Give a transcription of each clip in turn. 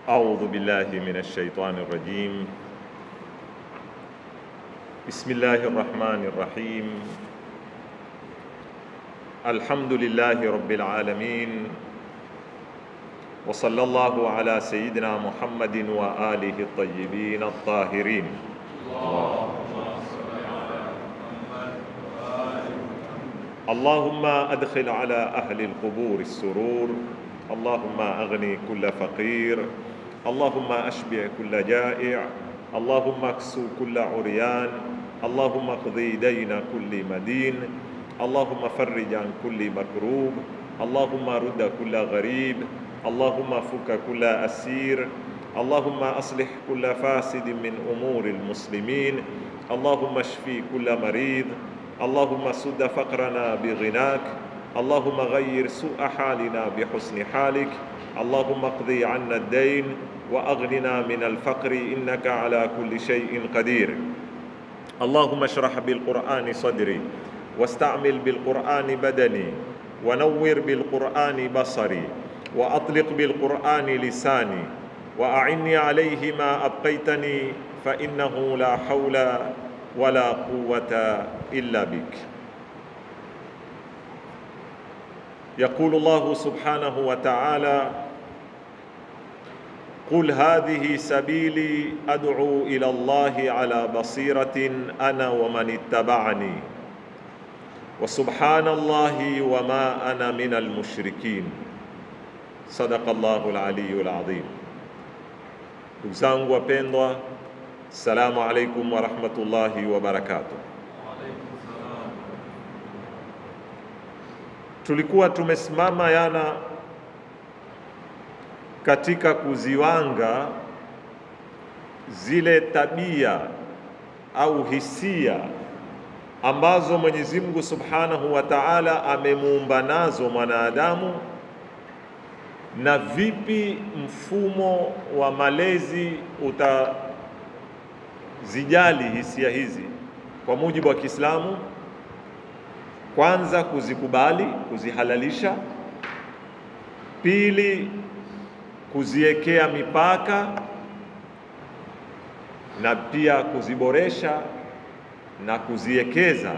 أعوذ بالله من الشيطان الرجيم. بسم الله الرحمن الرحيم. الحمد لله رب العالمين، وصلى الله على سيدنا محمد وآله الطيبين الطاهرين. اللهم أدخل على أهل القبور السرور، اللهم أغني كل فقير، اللهم أشبع كل جائع، اللهم اكسو كل عريان، اللهم اقضي دين كل مدين، اللهم فرج عن كل مكروب، اللهم رد كل غريب، اللهم فك كل أسير، اللهم أصلح كل فاسد من أمور المسلمين، اللهم اشفي كل مريض، اللهم سد فقرنا بغناك، اللهم غير سوء حالنا بحسن حالك، اللهم اقضي عنا الدين وأغننا من الفقر إنك على كل شيء قدير. اللهم اشرح بالقرآن صدري، واستعمل بالقرآن بدني، ونور بالقرآن بصري، وأطلق بالقرآن لساني، وأعني عليه ما أبقيتني، فإنه لا حول ولا قوة إلا بك. يقول الله سبحانه وتعالى: قل هذه سبيلي أدعو إلى الله على بصيرة أنا ومن اتبعني وسبحان الله وما أنا من المشركين. صدق الله العلي العظيم. Ndugu zangu wapendwa, assalamu alaikum warahmatullahi wabarakatuh. Tulikuwa tumesimama yana katika kuziwanga zile tabia au hisia ambazo Mwenyezi Mungu Subhanahu wa Ta'ala amemuumba nazo mwanadamu, na vipi mfumo wa malezi utazijali hisia hizi kwa mujibu wa Kiislamu. Kwanza, kuzikubali, kuzihalalisha; pili, kuziwekea mipaka, na pia kuziboresha na kuziwekeza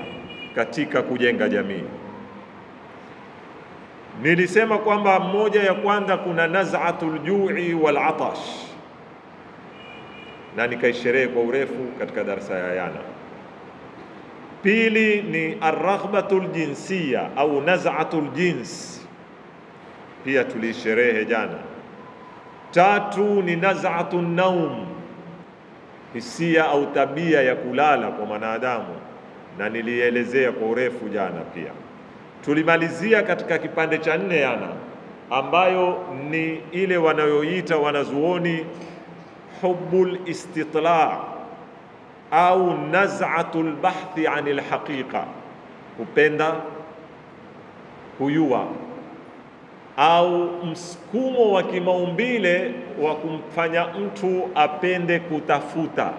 katika kujenga jamii. Nilisema kwamba moja ya kwanza kuna naz'atul ju'i wal atash, na nikaisherehe kwa urefu katika darasa ya yana. Pili ni arraghbatul jinsiya au naz'atul jins, pia tulisherehe jana. Tatu ni naz'atun naum, hisia au tabia ya kulala kwa mwanadamu, na nilielezea kwa urefu jana pia. Tulimalizia katika kipande cha 4 yana, ambayo ni ile wanayoita wanazuoni hubbul istitla' au naz'atul bahthi anil haqiqa, kupenda kuyua au msukumo wa kimaumbile wa kumfanya mtu apende kutafuta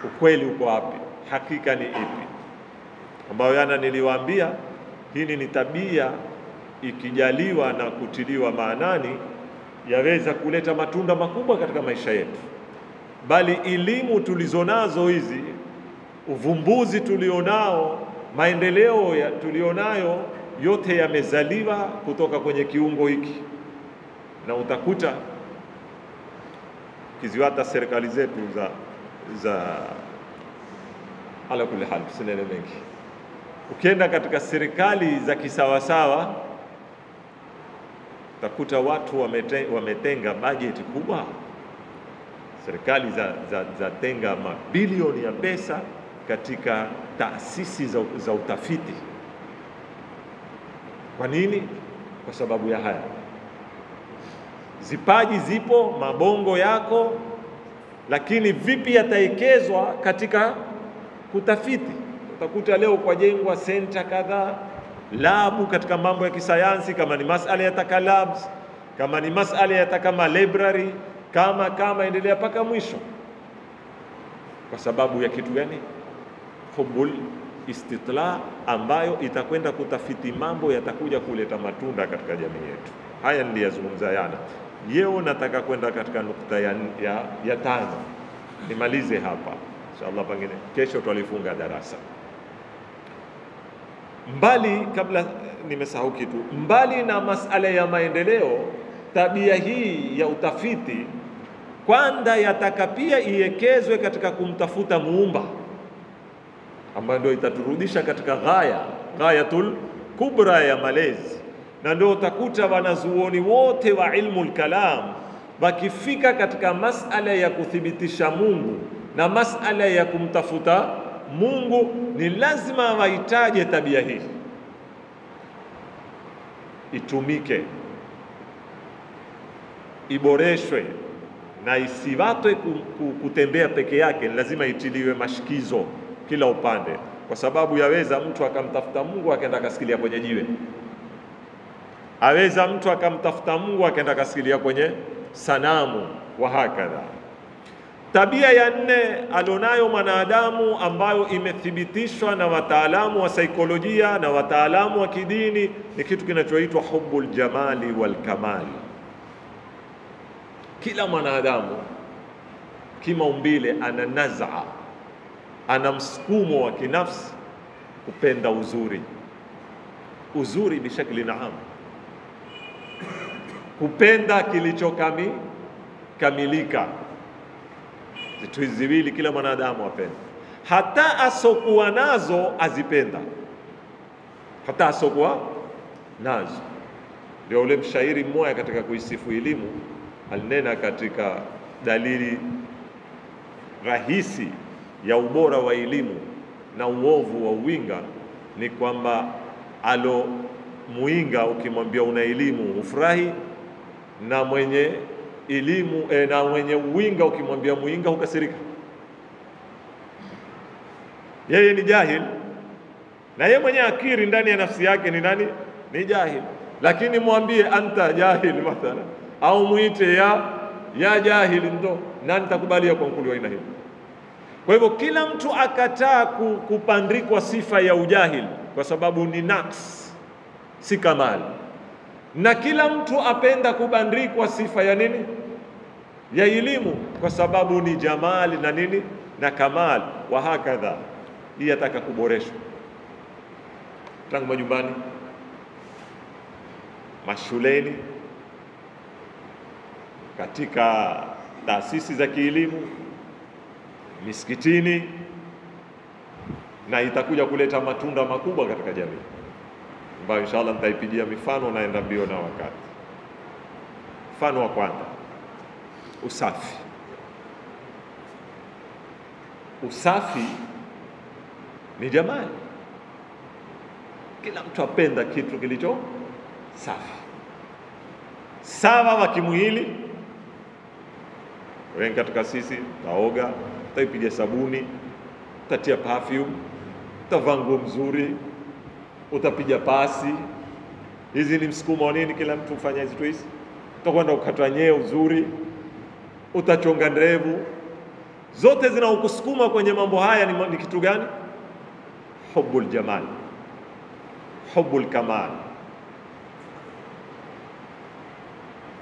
ukweli uko wapi, hakika ni ipi, ambayo yana niliwaambia hili ni tabia ikijaliwa na kutiliwa maanani yaweza kuleta matunda makubwa katika maisha yetu. Bali elimu tulizonazo hizi, uvumbuzi tulionao, maendeleo tulionayo, yote yamezaliwa kutoka kwenye kiungo hiki. Na utakuta kiziwata serikali zetu za ala kulli hal, sinene mengi, ukienda katika serikali za kisawasawa utakuta watu wametenga bajeti kubwa. Serikali za tenga mabilioni ya pesa katika taasisi za utafiti. Kwa nini? Kwa sababu ya haya. Zipaji zipo, mabongo yako, lakini vipi yataekezwa katika kutafiti? Utakuta leo kwa jengwa center kadhaa, labu katika mambo ya kisayansi, kama ni masala yataka labs, kama ni masala yataka library, kama endelea paka mwisho. Kwa sababu ya kitu gani? Hubbul istitla, ambayo itakwenda kutafiti mambo yatakuja kuleta matunda katika jamii yetu. Haya niliyazungumza yana. Leo nataka kwenda katika nukta ya tano, nimalize hapa inshallah, pengine kesho twalifunga darasa. Mbali, kabla nimesahau kitu, mbali na masala ya maendeleo, tabia hii ya utafiti kwanza yataka pia iekezwe katika kumtafuta muumba, ambayo ndio itaturudisha katika ghayatul kubra ya malezi. Na ndio utakuta wanazuoni wote wa ilmu kalam wakifika katika masala ya kuthibitisha Mungu na masala ya kumtafuta Mungu, ni lazima wahitaje tabia hii itumike, iboreshwe, na isiwatwe kutembea peke yake. Lazima itiliwe mashikizo kila upande, kwa sababu yaweza mtu akamtafuta Mungu akaenda akasikilia kwenye jiwe, aweza mtu akamtafuta Mungu akaenda akasikilia kwenye sanamu, wa hakadha. Tabia ya nne alionayo mwanadamu, ambayo imethibitishwa na wataalamu wa saikolojia na wataalamu wa kidini, ni kitu kinachoitwa hubbul jamali wal kamali. Kila mwanadamu kimaumbile ana nazaa, ana msukumo wa kinafsi kupenda uzuri bishakli naam, kupenda kilichokamilika. Vitu hizi viwili kila mwanadamu apenda, hata asokuwa nazo azipenda, hata asokuwa nazo. Ndio ule mshairi mmoja katika kuisifu elimu alinena katika dalili rahisi ya ubora wa elimu na uovu wa uwinga, ni kwamba alo muinga ukimwambia una elimu ufurahi, na mwenye elimu na mwenye uwinga ukimwambia muinga ukasirika. Yeye ni jahil, na yeye mwenye akiri ndani ya nafsi yake ni nani? Ni jahil. Lakini mwambie anta jahil mathala, au muite ya jahil, ndo nani takubalia kwa mkuli wa aina hiyo? Kwa hivyo kila mtu akataa kupandikwa sifa ya ujahil, kwa sababu ni naqs, si kamali. Na kila mtu apenda kubandikwa sifa ya nini? Ya elimu, kwa sababu ni jamali na nini? Na kamali, wa hakadha. Hii yataka kuboreshwa tangu majumbani, mashuleni, katika taasisi za kielimu, misikitini, na itakuja kuleta matunda makubwa katika jamii, ambayo inshallah nitaipigia mifano, naenda mbio na wakati. Mfano wa kwanza, usafi. Usafi ni jamali, kila mtu apenda kitu kilicho safi, sawa wa kimwili. Wengi katika sisi taoga, utaipiga sabuni, utatia perfume, utavaa nguo mzuri, utapiga pasi. Hizi ni msukumo wa nini? Kila mtu ufanya hizi hizi. Utakwenda ukata nyeo uzuri, utachonga ndevu, zote zinaokusukuma kwenye mambo haya ni kitu gani? Hubbul jamal, hubbul kamal.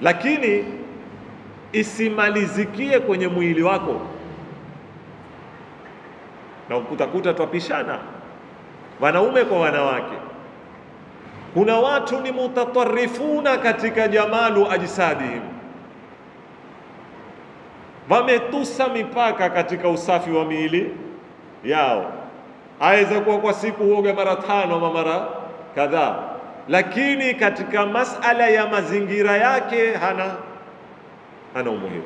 Lakini isimalizikie kwenye mwili wako, na ukutakuta twapishana wanaume kwa wanawake. Kuna watu ni mutatarifuna katika jamalu ajsadihim, wametusa mipaka katika usafi wa miili yao. Aweza kuwa kwa siku huoga mara 5 ama mara kadhaa, lakini katika masala ya mazingira yake hana umuhimu.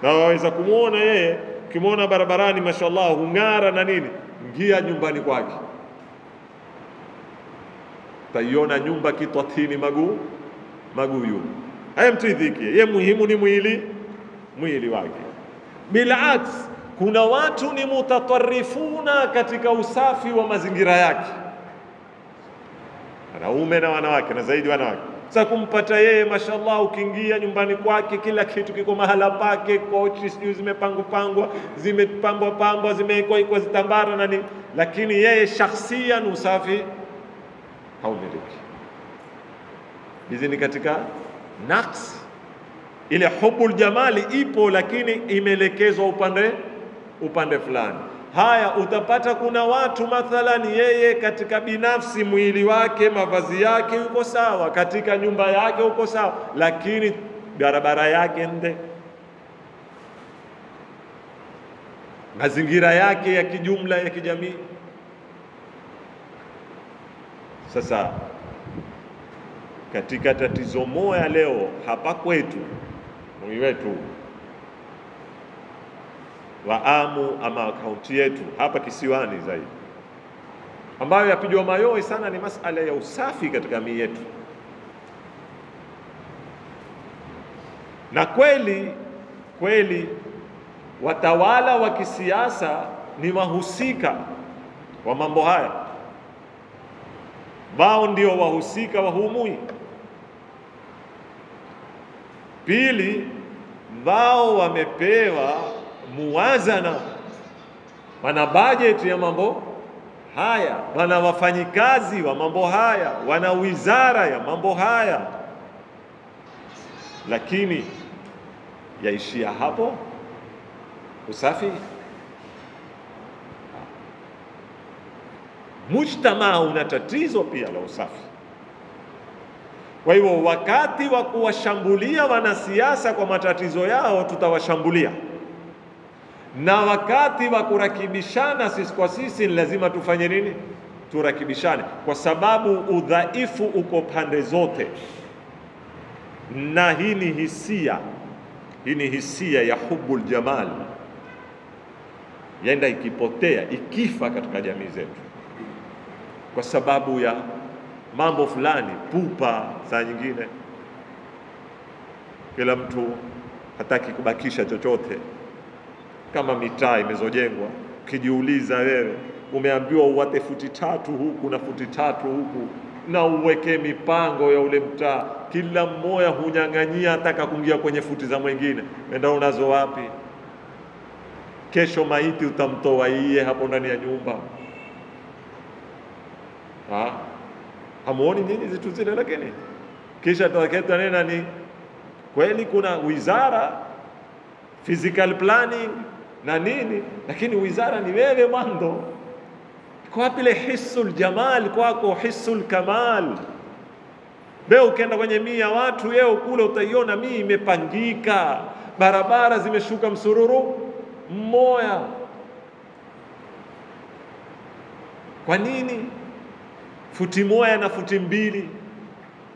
Na waweza kumwona yeye, ukimwona barabarani mashallah hung'ara na nini, ingia nyumbani kwake, taiona nyumba kitwatini maguyu. Haya mtidhiki, yeye muhimu ni mwili wake. Bilaks, kuna watu ni mutatarifuna katika usafi wa mazingira yake, wanaume na wanawake, na zaidi wanawake. Sasa kumpata yeye mashallah, ukiingia nyumbani kwake kila kitu kiko mahala pake, kochi sijui zimepangwa, zimepambwa, zimewekwa zitambara na nini, lakini yeye shakhsiyan usafi haumiliki. Hizi ni katika naqs Ile hubul jamali ipo, lakini imeelekezwa upande fulani. Haya, utapata kuna watu mathalan, yeye katika binafsi mwili wake, mavazi yake yuko sawa, katika nyumba yake uko sawa, lakini barabara yake nde, mazingira yake ya kijumla ya kijamii. Sasa katika tatizo moja leo hapa kwetu mwi wetu Waamu ama kaunti yetu hapa kisiwani zaidi, ambayo yapigwa mayowe sana, ni masala ya usafi katika miji yetu. Na kweli watawala wa kisiasa ni wahusika wa mambo haya, wao ndio wahusika wa humui. Pili, wao wamepewa muwazana, wana budget ya mambo haya, wana wafanyikazi wa mambo haya, wana wizara ya mambo haya, lakini yaishia hapo usafi? Mujtamaa una tatizo pia la usafi. Kwa hivyo wakati wa kuwashambulia wanasiasa kwa matatizo yao tutawashambulia, na wakati wa kurakibishana sisi kwa sisi ni lazima tufanye nini? Turakibishane, kwa sababu udhaifu uko pande zote, na hii ni hisia ya hubul jamal, yenda ikipotea, ikifa katika jamii zetu kwa sababu ya mambo fulani, pupa. Saa nyingine kila mtu hataki kubakisha chochote. Kama mitaa imezojengwa, ukijiuliza wewe, umeambiwa uwate futi 3 huku na futi 3 huku, na uweke mipango ya ule mtaa, kila mmoja hunyang'anyia ataka kuingia kwenye futi za mwingine. Wenda unazo wapi? Kesho maiti utamtoa iye hapo ndani ya nyumba. Hamuoni nyinyi zitu zile? Lakini kisha tutaketa nena, ni kweli kuna wizara physical planning na nini, lakini wizara ni wewe mwanzo. Kwa wapi ile hisul jamal kwako, hisul kamal? Leo ukienda kwenye mia watu yeo kule utaiona mii imepangika, barabara zimeshuka msururu mmoja. Kwa nini? Futi moja na futi 2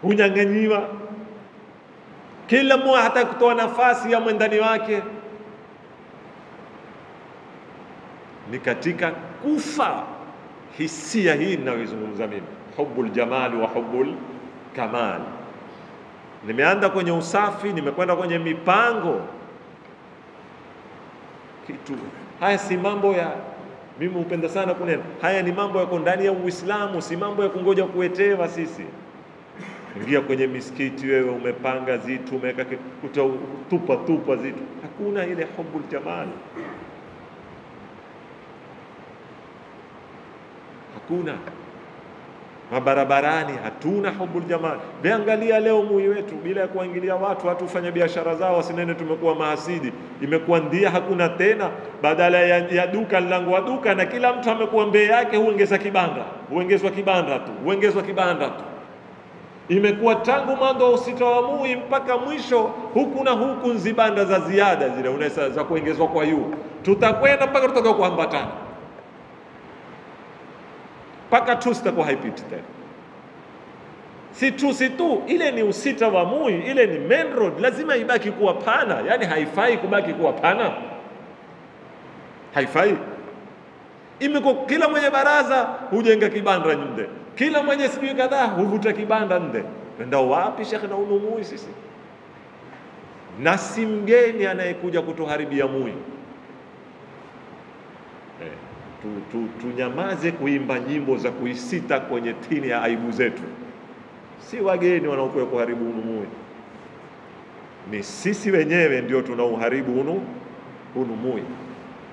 hunyang'anyiwa, kila mmoja hata kutoa nafasi ya mwendani wake. Ni katika kufa hisia hii ninayozungumza mimi, hubbul jamal wa hubbul kamal. Nimeanza kwenye usafi, nimekwenda kwenye mipango. Kitu haya si mambo ya, mimi hupenda sana kunena, haya ni mambo yako ndani ya Uislamu, si mambo ya kungoja kuetewa sisi. Ingia kwenye misikiti wewe, umepanga zitu, umeweka tupa zitu, hakuna ile hubbul jamal, hakuna. Mabarabarani hatuna hubbul jamal. Beangalia leo mui wetu, bila ya kuingilia watu fanya biashara zao, wasinene tumekuwa mahasidi, imekuwa ndia hakuna tena. Badala ya duka, lango wa duka, na kila mtu amekuwa mbele yake, huongezwa kibanda tu. Imekuwa tangu mwanzo wa usita wa mui mpaka mwisho, huku na huku nzibanda za ziada zile unaweza za kuongezwa kwa yu, tutakwenda mpaka tutaka kuambatana, mpaka tu sitakuwa haipiti tena. Si tu ile ni usita wa mui, ile ni main road, lazima ibaki kuwa pana. Yani haifai kubaki kuwa pana, haifai. Imekuwa kila mwenye baraza hujenga kibanda nje, kila mwenye sijui kadhaa huvuta kibanda nje. Nenda wapi shekhe na unumui sisi? Na si mgeni anayekuja kutuharibia mui. Tunyamaze kuimba nyimbo za kuisita kwenye tini ya aibu zetu. Si wageni wanaokuja kuharibu unumui, ni sisi wenyewe ndio tunauharibu unumui.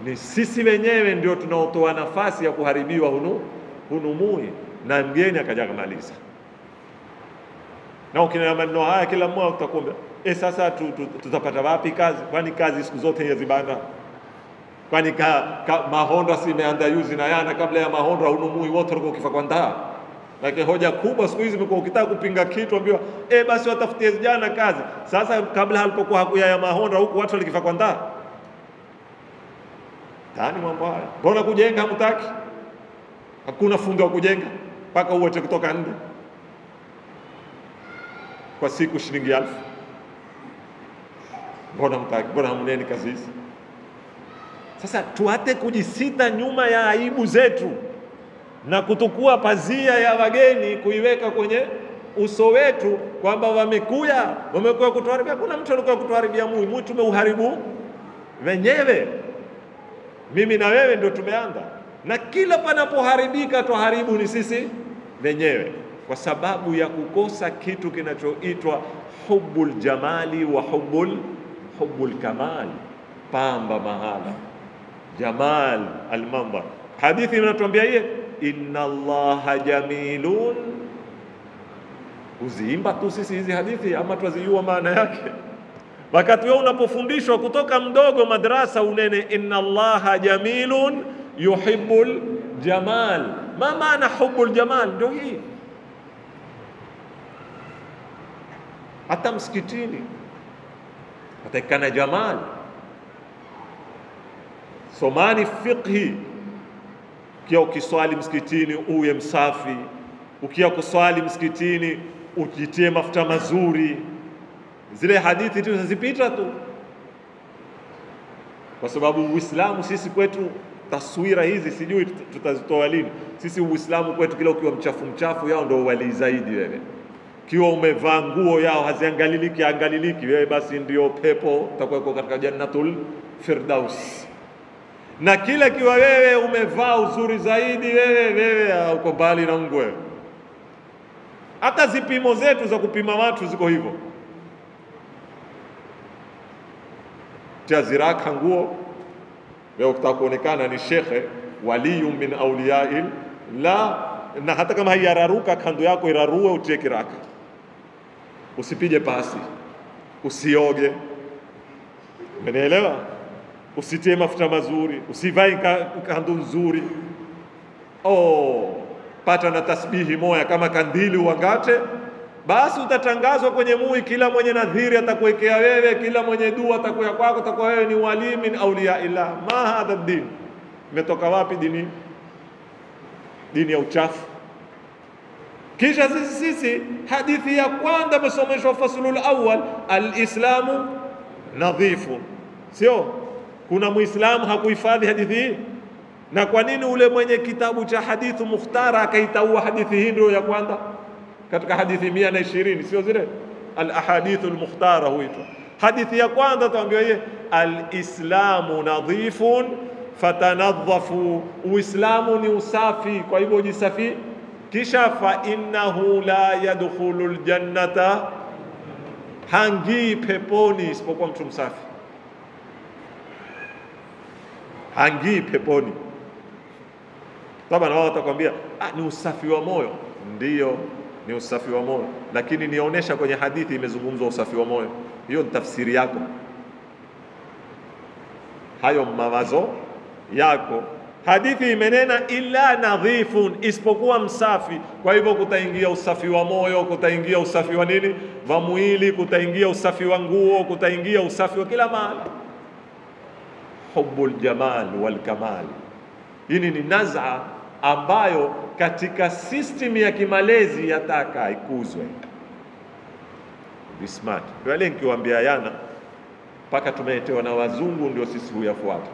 Ni sisi wenyewe ndio tunaotoa nafasi ya kuharibiwa unumui, na mgeni akaja kumaliza. Na ukinena maneno haya kila mmoja utakwambia Sasa tutapata wapi kazi? Kwani kazi siku zote ya zibanda? Kwani mahonda si imeanda yuzi na yana, kabla ya mahonda unumui wote walikuwa kifa kwa ndaa. Lakini hoja kubwa siku hizi imekuwa ukitaka kupinga kitu ambiwa basi watafutie vijana kazi. Sasa kabla halipokuwa hakuya ya mahonda huku watu walikifa kwa ndaa. Tani mambo haya. Mbona kujenga hamtaki? Hakuna fundi wa kujenga mpaka uote kutoka nje. Kwa siku shilingi 1000. Mbona mtaki? Mbona hamneni kazi hizi? Sasa tuate kujisita nyuma ya aibu zetu na kutukua pazia ya wageni kuiweka kwenye uso wetu kwamba wamekuja kutuharibia. Kuna mtu alikuwa kutuharibia mui tumeuharibu wenyewe. Mimi na wewe ndio tumeanza, na kila panapoharibika tuharibu ni sisi wenyewe, kwa sababu ya kukosa kitu kinachoitwa hubbul jamali wa hubbul kamal. Pamba mahala jamal almanzar. Hadithi inatuambia hiye, inna Allaha jamilun. Uziimba tu sisi hizi hadithi ama twazijua maana yake? Wakati wewe unapofundishwa kutoka mdogo madrasa unene inna Allaha jamilun yuhibbul jamal. Ma maana hubbul jamal? Ndio hii. Hata msikitini atakana jamal. Somani fiqhi. Ukia ukiswali msikitini uwe msafi. Ukia kuswali msikitini ujitie mafuta mazuri. Zile hadithi tu zazipita tu, kwa sababu Uislamu sisi kwetu taswira hizi sijui tutazitoa lini. Sisi Uislamu kwetu kila ukiwa mchafu yao ndio wali zaidi wewe. Kiwa umevaa nguo yao haziangaliliki wewe, basi ndio pepo utakuwa katika jannatul firdaus. Na kila kiwa wewe umevaa uzuri zaidi wewe uko mbali na Mungu wewe. Hata zipimo zetu za kupima watu ziko hivyo. Taziraka nguo wewe ukitaka kuonekana ni shekhe waliyu min awliyail la, na hata kama haiyararuka kando yako irarue, utie kiraka, usipige pasi, usioge, umeelewa? Usitie mafuta mazuri, usivai kando nzuri. Pata na tasbihi moya kama kandili uangate, basi utatangazwa kwenye mui. Kila mwenye nadhiri atakuwekea wewe, kila mwenye dua atakuya kwako, atakuwa wewe ni wali min awliya illah. Ma hadha din? Imetoka wapi dini? Dini ya uchafu. Kisha sisi hadithi ya kwanza mesomeshwa faslul awwal, alislamu nadhifu. Sio kuna muislamu hakuhifadhi hadithi hii? Na kwa nini ule mwenye kitabu cha hadithu mukhtara akaitaua hadithi hii ndio ya kwanza katika hadithi 120? Sio zile al-ahadithul mukhtara huitwa. Hadithi ya kwanza tuambiwa yeye al-islamu nadhifun fatanadhafu. Uislamu ni usafi, kwa hivyo jisafi. Kisha fa innahu la yadkhulul jannata, hangii peponi isipokuwa mtu msafi. Hangii peponi. Baba na wao watakwambia ni usafi wa moyo. Ndiyo, ni usafi wa moyo, lakini nionyesha kwenye hadithi imezungumzwa usafi wa moyo. Hiyo ni tafsiri yako, hayo mawazo yako. Hadithi imenena illa nadhifun, isipokuwa msafi. Kwa hivyo kutaingia usafi wa moyo, kutaingia usafi wa nini, wa mwili, kutaingia usafi wa nguo, kutaingia usafi wa kila mahali. Hubbul jamal wal kamal. Hii ni naz'a ambayo katika system ya kimalezi yataka ikuzwe. Be smart. Wale nikiwaambia yana mpaka tumetewa na wazungu ndio sisi huyafuata.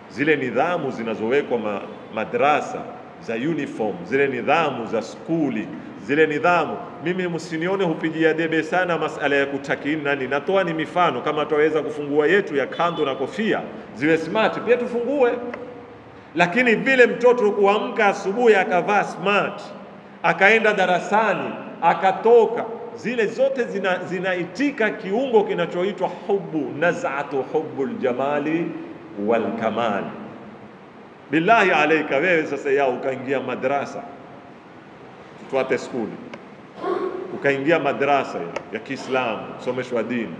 Zile nidhamu zinazowekwa madrasa za uniform, zile nidhamu za skuli, zile nidhamu, mimi msinione hupigia debe sana masala ya kutakini nani. Natoa ni mifano, kama tuweza kufungua yetu ya kando na kofia ziwe smart pia tufungue. Lakini vile mtoto kuamka asubuhi akavaa smart, akaenda darasani, akatoka, zile zote zinaitika kiungo kinachoitwa hubbu, naz'atu hubbul jamali wal kamal. Billahi alayka, wewe sasa yao ukaingia madrasa, tuate skuli, ukaingia madrasa ya Kiislamu, someshwa dini.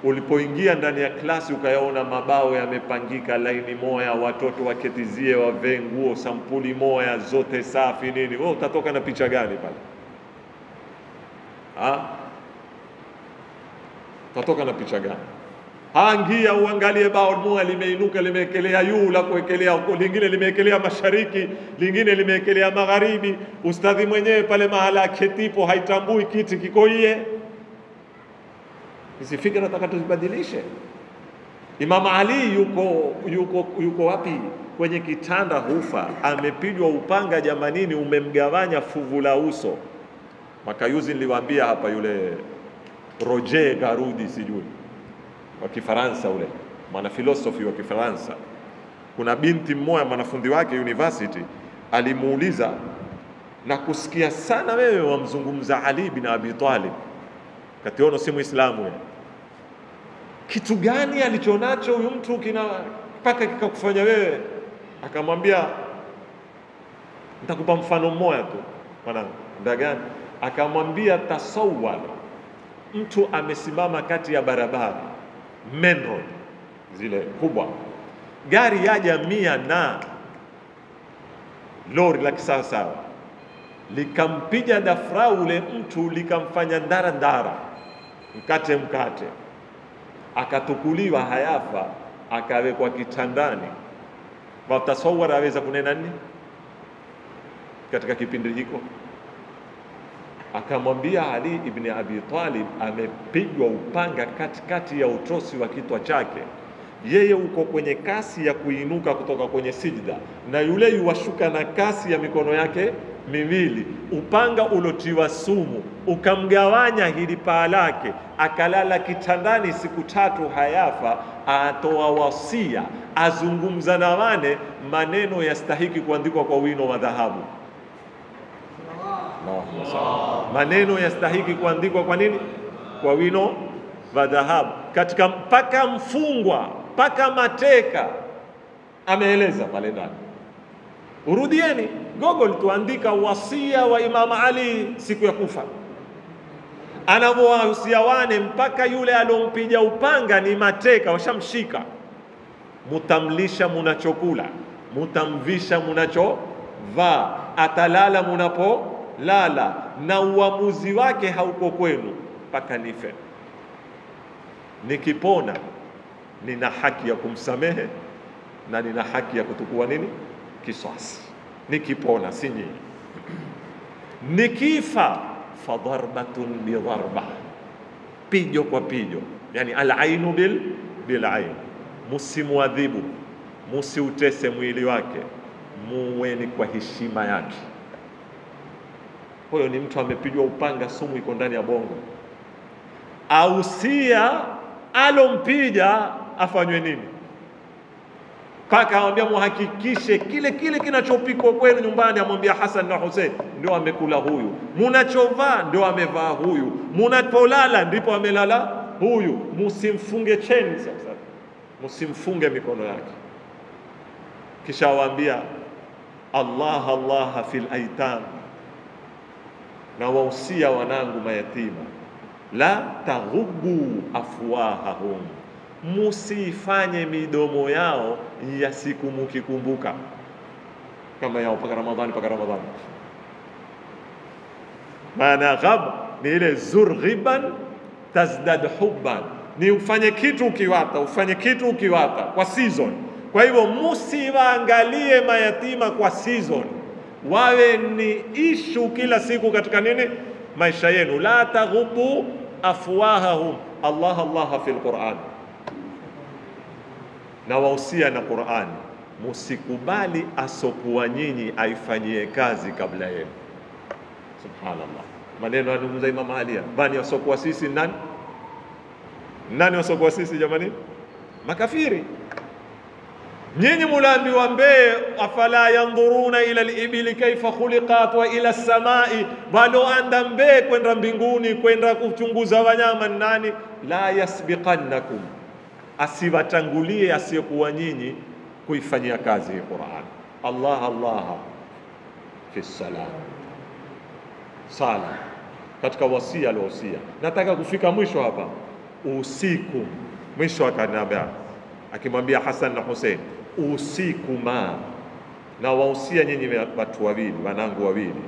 Ulipoingia ndani ya klasi ukayaona mabao yamepangika laini moya, watoto waketizie, wavee nguo sampuli moya, zote safi nini, wewe utatoka na picha gani pale? Utatoka na picha gani? Angia uangalie bao moja limeinuka, limeekelea yuu la kuekelea, lingine limeekelea mashariki, lingine limeekelea magharibi. Ustadhi mwenyewe pale mahala aketipo haitambui kiti kikoie. Hizi fikra nataka tuzibadilishe. Imam Ali yuko wapi? Kwenye kitanda hufa, amepigwa upanga jamanini, umemgawanya fuvu la uso. Makayuzi niliwaambia hapa, yule Roger Garudi sijui wa Kifaransa, ule mwana filosofi wa Kifaransa, kuna binti mmoja mwanafunzi wake university alimuuliza, na kusikia sana wewe wamzungumza Ali bin Abi Talib, kationa si Muislamu, kitu gani alichonacho huyu mtu kina mpaka kikakufanya wewe? Akamwambia, nitakupa mfano mmoja tu mwanangu. Ndagani? Akamwambia, tasawwar, mtu amesimama kati ya barabara main road zile kubwa, gari yaja 100 na lori la kisasa likampiga dafra ule mtu, likamfanya ndara mkate, akatukuliwa hayafa, akawekwa kitandani. Watasawara aweza kunena nini katika kipindi hiko? Akamwambia Ali ibn Abi Talib amepigwa upanga katikati ya utosi wa kitwa chake, yeye uko kwenye kasi ya kuinuka kutoka kwenye sijda, na yule yuwashuka na kasi ya mikono yake miwili. Upanga ulotiwa sumu ukamgawanya hili paa lake, akalala kitandani siku 3 hayafa. Atoa wasia, azungumza na wane maneno yastahiki kuandikwa kwa wino wa dhahabu. Maneno yastahiki kuandikwa kwa nini? Kwa wino wa dhahabu. Katika mpaka mfungwa, mpaka mateka ameeleza pale ndani. Urudieni Google, tuandika wasia wa Imam Ali siku ya kufa, anavyowahusia wane, mpaka yule alompiga upanga ni mateka, washamshika. Mutamlisha munachokula, mutamvisha munachovaa, atalala munapolala, na uamuzi wake hauko kwenu mpaka nife. Nikipona nina haki ya kumsamehe na nina haki ya kutukua nini? Kisasi. Nikipona, si nyinyi. Nikifa fadharbatun bidharba, pijo kwa pijo, yani alainu bilain. Musimuadhibu, musiutese mwili wake, muweni kwa heshima yake. Huyo ni mtu amepigwa upanga, sumu iko ndani ya bongo. Ausia alompija afanywe nini? Paka amwambia muhakikishe kile kinachopikwa kwenu nyumbani, amwambia Hassan na Hussein ndio amekula huyu, munachovaa ndio amevaa huyu, munapolala ndipo amelala huyu. Musimfunge cheni sasa, musimfunge mikono yake. Kisha waambia Allah fil aitam, na wausia wanangu mayatima, la taghubbu afwahahum, musifanye midomo yao ya siku mukikumbuka kama yao paka Ramadhani. Maana ghab ni ile zurghiban tazdad hubban, ni ufanye kitu ukiwata kwa season. Kwa hivyo musiwaangalie mayatima kwa season, wawe ni ishu kila siku katika nini? Maisha yenu. La taghubbu afwahahum, Allah fil Qur'an, na wausia na Qur'an, musikubali asokuwa nyinyi aifanyie kazi kabla yenu. Subhanallah, maneno yanazungumza Imam Ali. Bani wasokuwa sisi nani wasokuwa sisi jamani? Makafiri. Nyinyi mulaambiwa mbee, afala yandhuruna ila al-ibili kaifa khuliqat wa ila as-samai, balo anda mbee kwenda mbinguni kwenda kuchunguza wanyama. Nani? La yasbiqannakum, asiwatangulie asiyekuwa nyinyi kuifanyia kazi hii Qur'an. Allah fi salam, sala katika wasia aliohusia. Nataka kufika mwisho hapa usiku. Mwisho akaniambia, akimwambia Hassan na Hussein, usikuma, na wahusia nyinyi watu wawili, wanangu wawili,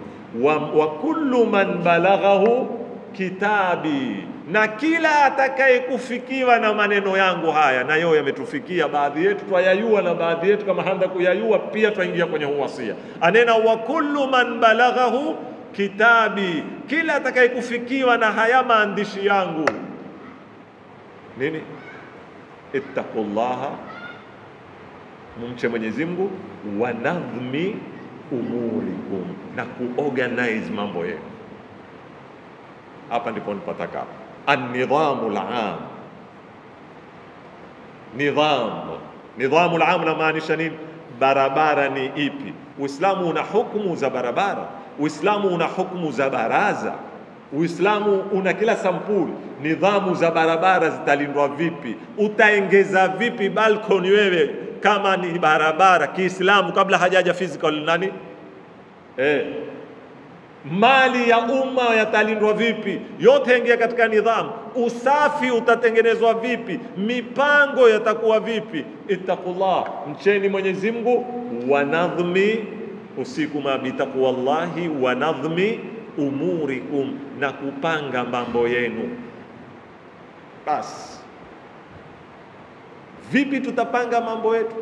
wa kullu man balaghahu kitabi, na kila atakayekufikiwa na maneno yangu haya, na yeye yametufikia, baadhi yetu twayayua na baadhi yetu kama handa kuyayua pia twaingia kwenye uwasia. Anena wa kullu man balaghahu kitabi, kila atakayekufikiwa na haya maandishi yangu nini, ittaqullaha, mumche Mwenyezi Mungu, wa nadhmi umurikum, na kuorganize mambo yenu. Hapa ndipo nipataka an-nidhamul aam. Nidhamul aam inamaanisha nini? Barabara ni ipi? Uislamu una hukumu za barabara, Uislamu una hukumu za baraza, Uislamu una kila sampuli. Nidhamu za barabara zitalindwa vipi? Utaengeza vipi balkoni wewe kama ni barabara Kiislamu kabla hajaja physical nani? Mali ya umma yatalindwa vipi? Yote ingia katika nidhamu. Usafi utatengenezwa vipi? Mipango yatakuwa vipi? Ittaqullah, mcheni Mwenyezi Mungu, wa nadhmi usikuma bitaqwallahi wa nadhmi umurikum, na kupanga mambo yenu. Bas, vipi tutapanga mambo yetu?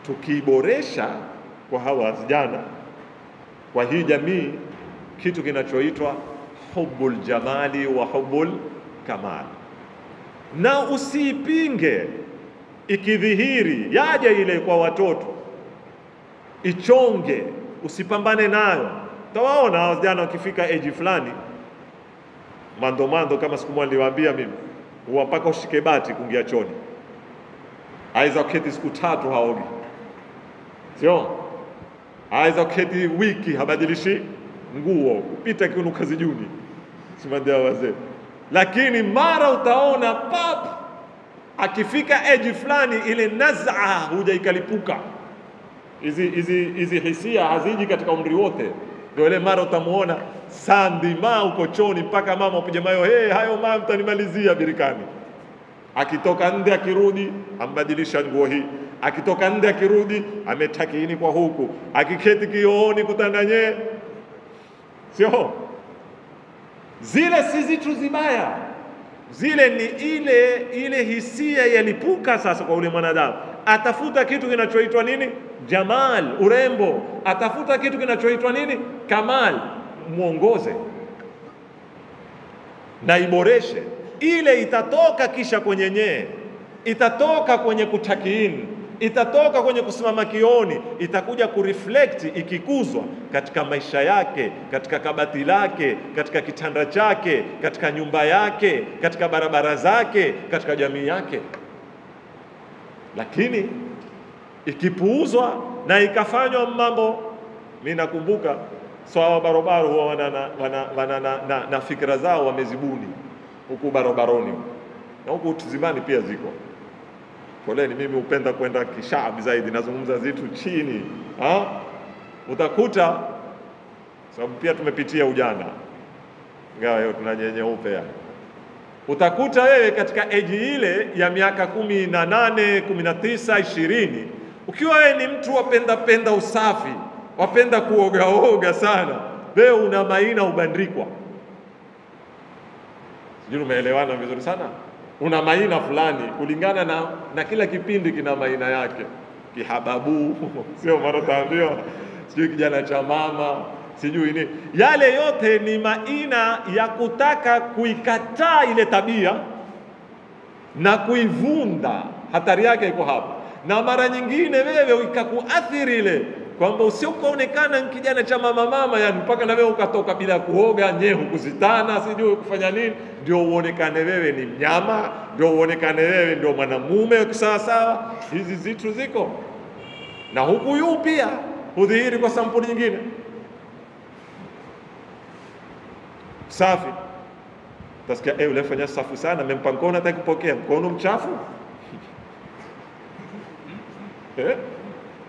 Tukiboresha kwa hawa vijana, kwa hii jamii, kitu kinachoitwa hubbul jamali wa hubbul kamal, na usipinge ikidhihiri yaje ile kwa watoto, ichonge, usipambane nayo. Tawaona vijana wakifika age fulani, mando kama siku moja niliwaambia mimi, huwa mpaka ushike bati kuingia choni, aiza kuketi siku 3 haogi, sio? Aiza kuketi wiki habadilishi nguo, kupita kiuno kazi juni, simandia wazee. Lakini mara utaona pap, akifika age fulani ile naz'a huja ikalipuka. Hizi hisia haziji katika umri wote. Ndio ile mara utamuona sandima uko choni mpaka mama upige mayo, hayo mama mtanimalizia birikani. Akitoka nje akirudi ambadilisha nguo hii, akitoka nje akirudi ametakini kwa huku, akiketi kioni kutandanye, sio? Zile si zitu zibaya, zile ni ile hisia yalipuka sasa kwa ule mwanadamu. Atafuta kitu kinachoitwa nini? Jamal, urembo. Atafuta kitu kinachoitwa nini? Kamal. Muongoze na iboreshe. Ile itatoka kisha kwenye itatoka kwenye kutakiini, itatoka kwenye kusimama kioni, itakuja kureflect ikikuzwa katika maisha yake, katika kabati lake, katika kitanda chake, katika nyumba yake, katika barabara zake, katika jamii yake. Lakini ikipuuzwa na ikafanywa mambo, mimi nakumbuka sawa barobaro huwa wana na fikra zao wamezibuni huku barobaroni, na huku tuzimani pia ziko. Poleni, mimi upenda kwenda kishabi zaidi, nazungumza zitu chini. Utakuta sababu pia tumepitia ujana, ingawa leo tunanyeupe yani. Utakuta wewe katika age ile ya miaka 18, 19, 20, ukiwa wewe ni mtu wapenda usafi, wapenda kuoga sana, wewe una maina ubandikwa. Sijui umeelewana vizuri sana. Una maina fulani kulingana na kila kipindi kina maina yake. Kihababu, sio mara taambiwa, sijui kijana cha mama, sijui nini. Yale yote ni maina ya kutaka kuikataa ile tabia na kuivunda. Hatari yake iko hapa. Na mara nyingine wewe ikakuathiri ile kwamba usiokaonekana kijana cha mama yani, mpaka na wewe ukatoka bila kuoga, nyehu kuzitana, sijui kufanya nini, ndio uonekane wewe ni mnyama, ndio uonekane wewe ndio mwanamume sawa. Hizi zitu ziko na huku yu pia hudhihiri kwa sampuli nyingine. Safi, utasikia ulefanya safu sana, mempa mkono hata kupokea mkono mchafu.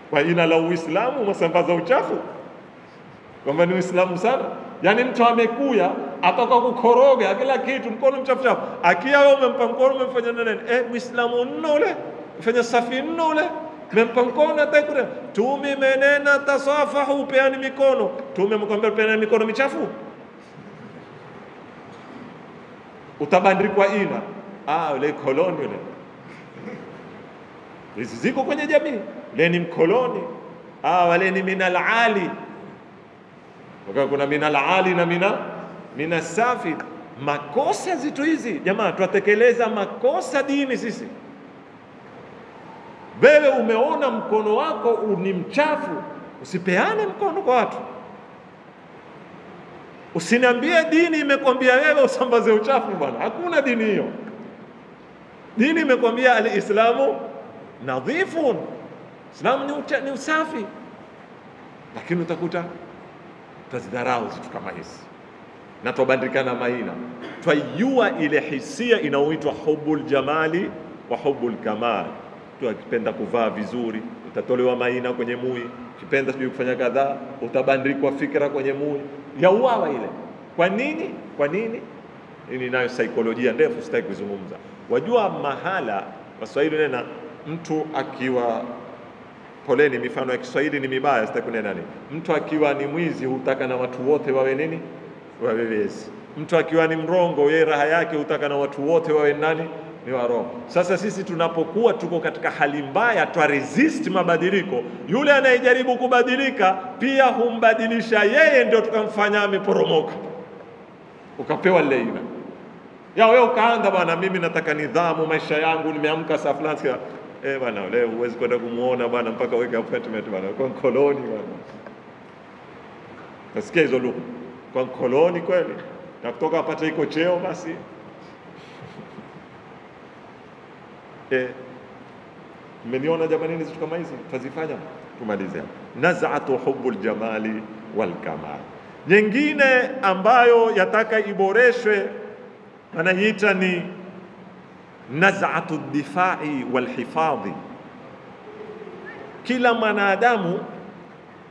Kwa jina la Uislamu masambaza uchafu. kwamba ni Muislamu sana. Yani mtu amekuya atoka kukoroga kila kitu, mkono mchafu chafu, akia wewe umempa mkono, umemfanya nini? Muislamu nno ule, ufanya safi nno ule, mempa mkono atakure. Tume menena tasafahu, peani mikono. Tume mkwambia peani mikono michafu, utabandikwa ina. Ule koloni ule. Hizi ziko kwenye jamii. Leni mkoloni. Wale ni minal ali. Wakati kuna minal ali na mina safi. Makosa zitu hizi. Jamaa, tuatekeleza makosa dini sisi. Wewe umeona mkono wako ni mchafu, usipeane mkono kwa watu. Usiniambie dini imekwambia wewe usambaze uchafu bwana. Hakuna dini hiyo. Dini imekwambia al-Islamu nadhifun. Islamu ni usafi. Lakini utakuta tazidharau zitu kama hizi. Na tubandikana maina. Twajua ile hisia inaoitwa hubbul jamali wa hubbul kamal. Tu akipenda kuvaa vizuri, utatolewa maina kwenye mui. Ukipenda sijui kufanya kadhaa, utabandikwa fikra kwenye mui. Ya uwawa ile. Kwa nini? Kwa nini? Hii nayo saikolojia ndefu, sitaki kuzungumza. Wajua mahala Waswahili nena mtu akiwa, poleni mifano ya Kiswahili ni mibaya, sitaki kunena nini. Mtu akiwa ni mwizi hutaka na watu wote wawe nini? Wawe wezi. Mtu akiwa ni mrongo, yeye raha yake hutaka na watu wote wawe nani? Ni warongo. Sasa sisi tunapokuwa tuko katika hali mbaya, twa resist mabadiliko, yule anayejaribu kubadilika pia humbadilisha yeye, ndio tukamfanya ameporomoka. Ukapewa leila. Ya wewe ukaanza bwana, mimi nataka nidhamu maisha yangu, nimeamka saa fulani bwana, leo huwezi kwenda kumuona bwana mpaka weke appointment bwana, kwa koloni bwana. Nasikia hizo lugha. Kwa koloni kweli. Na kutoka apate iko cheo basi. Mmeniona jamani, hizo kama hizi tazifanya. Tumalize naz'atu hubbul jamali wal kamal. Nyingine ambayo yataka iboreshwe anaita ni naz'atu difai wal hifadhi. Kila mwanadamu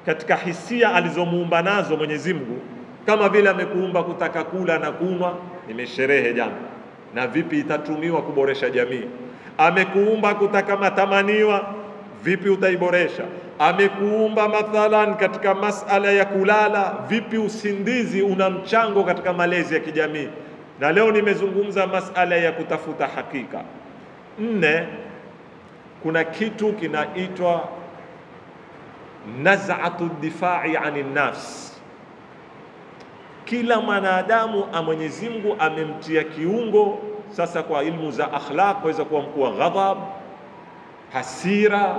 katika hisia alizomuumba nazo Mwenyezi Mungu, kama vile amekuumba kutaka kula na kunywa, nimesherehe jambo, na vipi itatumiwa kuboresha jamii. Amekuumba kutaka matamaniwa, vipi utaiboresha. Amekuumba mathalan katika masala ya kulala, vipi usindizi una mchango katika malezi ya kijamii. Na leo nimezungumza masala ya kutafuta hakika. 4, kuna kitu kinaitwa naz'atu difai anin nafs. Kila mwanadamu Mwenyezi Mungu amemtia kiungo sasa kwa ilmu za akhlaq, waweza kuwa mkuu wa ghadhab, hasira,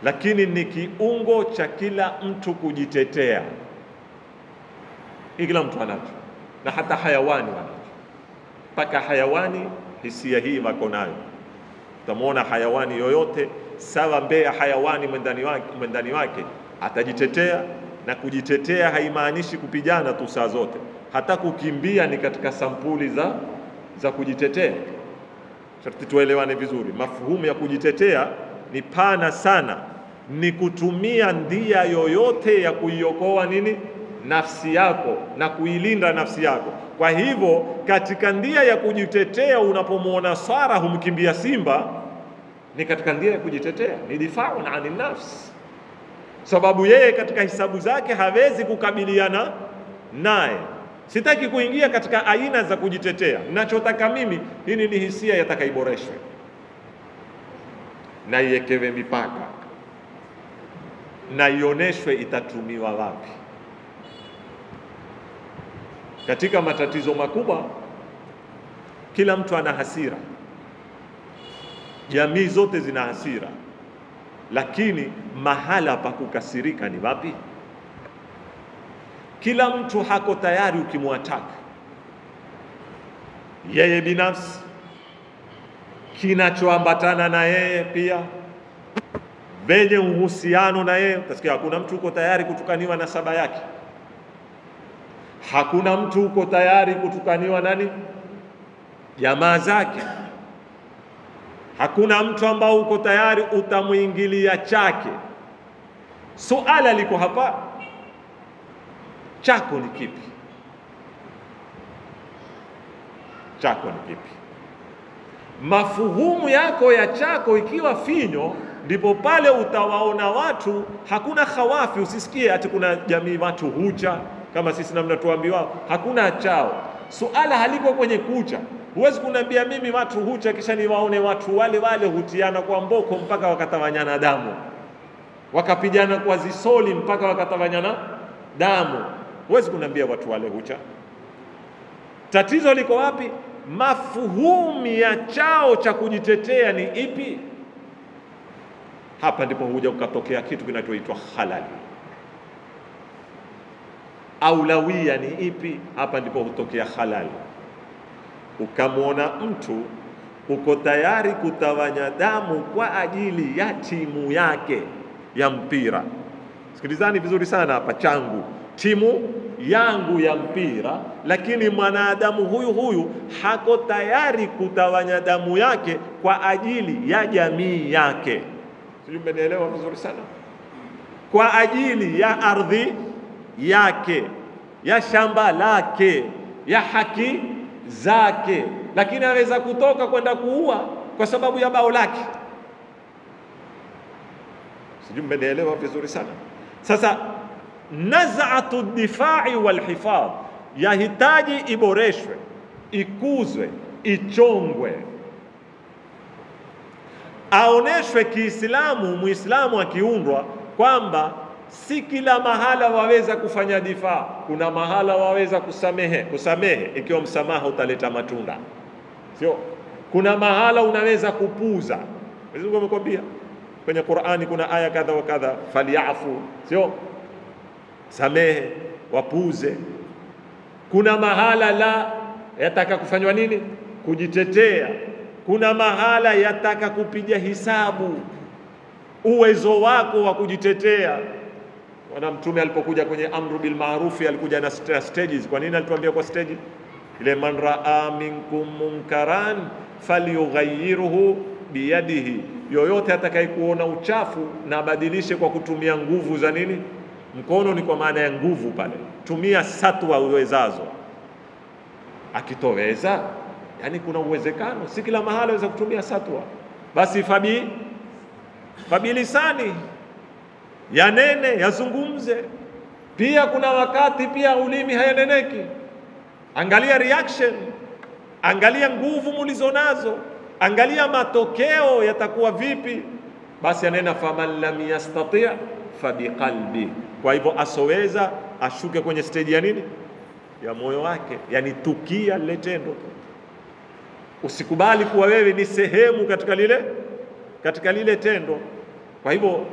lakini ni kiungo cha kila mtu kujitetea. Kila mtu anacho, na hata hayawani wanacho. Paka hayawani hisia hii wako nayo. Utamuona hayawani yoyote sawa mbea hayawani mwendani wake atajitetea, na kujitetea haimaanishi kupigana tu saa zote. Hata kukimbia ni katika sampuli za kujitetea. Sharti tuelewane vizuri. Mafuhumu ya kujitetea ni pana sana. Ni kutumia ndia yoyote ya kuiokoa nini? Nafsi yako na kuilinda nafsi yako. Kwa hivyo katika ndia ya kujitetea, unapomuona swara humkimbia simba, ni katika ndia ya kujitetea, ni difaun anin nafs. Sababu yeye katika hisabu zake hawezi kukabiliana naye. Sitaki kuingia katika aina za kujitetea. Ninachotaka mimi, hii ni hisia yatakaiboreshwe na iwekewe mipaka na ioneshwe itatumiwa wapi. Katika matatizo makubwa, kila mtu ana hasira, jamii zote zina hasira, lakini mahala pa kukasirika ni wapi? Kila mtu hako tayari ukimwataka yeye binafsi, kinachoambatana na yeye pia, venye uhusiano na yeye. Utasikia hakuna mtu uko tayari kutukaniwa na saba yake. Hakuna mtu uko tayari kutukaniwa nani? Jamaa zake. Hakuna mtu ambao uko tayari utamuingilia chake. Suala liko hapa, chako ni kipi? Chako ni kipi? Mafuhumu yako ya chako ikiwa finyo, ndipo pale utawaona watu hakuna khawafi. Usisikie ati kuna jamii watu hucha kama sisi namna tuambiwa, hakuna chao. Suala haliko kwenye kucha. Huwezi kuniambia mimi watu hucha kisha niwaone watu wale wale hutiana kwa mboko mpaka wakatawanyana damu, wakapigana kwa zisoli mpaka wakatawanyana damu. Huwezi kuniambia watu wale hucha. Tatizo liko wapi? Mafuhumu ya chao cha kujitetea ni ipi? Hapa ndipo huja ukatokea kitu kinachoitwa halali. Aulawia ni ipi? Hapa ndipo hutokea halali. Ukamwona mtu uko tayari kutawanya damu kwa ajili ya timu yake ya mpira. Sikilizani vizuri sana hapa, changu, timu yangu ya mpira, lakini mwanadamu huyu hako tayari kutawanya damu yake kwa ajili ya jamii yake. Sijui mmenielewa vizuri sana. Kwa ajili ya ardhi yake, ya shamba lake, ya haki zake, lakini anaweza kutoka kwenda kuua kwa sababu ya bao lake. Sijui mmenielewa vizuri sana. Sasa naz'atu difai wal hifadh yahitaji iboreshwe, ikuzwe, ichongwe, aoneshwe Kiislamu. Muislamu akiundwa kwamba si kila mahala waweza kufanya difaa. Kuna mahala waweza kusamehe ikiwa msamaha utaleta matunda, sio? Kuna mahala unaweza kupuza. Mwenyezi Mungu amekwambia kwenye Qur'ani, kuna aya kadha wa kadha, falyafu, sio? Samehe, wapuze. Kuna mahala la yataka kufanywa nini? Kujitetea. Kuna mahala yataka kupiga hisabu uwezo wako wa kujitetea. Wana Mtume alipokuja kwenye amru bil maarufi alikuja na stages. Kwa nini alituambia kwa stage ile? Man raa minkum munkaran falyughayyirhu biyadihi, yoyote atakayekuona uchafu na badilishe kwa kutumia nguvu za nini? Mkono ni kwa maana ya nguvu pale. Tumia satwa uwezazo. Akitoweza, yani kuna uwezekano, si kila mahala waweza kutumia satwa, basi fabilisani, yanene, yazungumze. Pia kuna wakati pia ulimi hayaneneki. Angalia reaction, angalia nguvu mulizonazo, angalia matokeo yatakuwa vipi. Basi anena faman lam yastati' fabiqalbi. Kwa hivyo asoweza ashuke kwenye stage ya nini? Ya moyo wake, yani tukia lile tendo. Usikubali kuwa wewe ni sehemu katika lile tendo. Kwa hivyo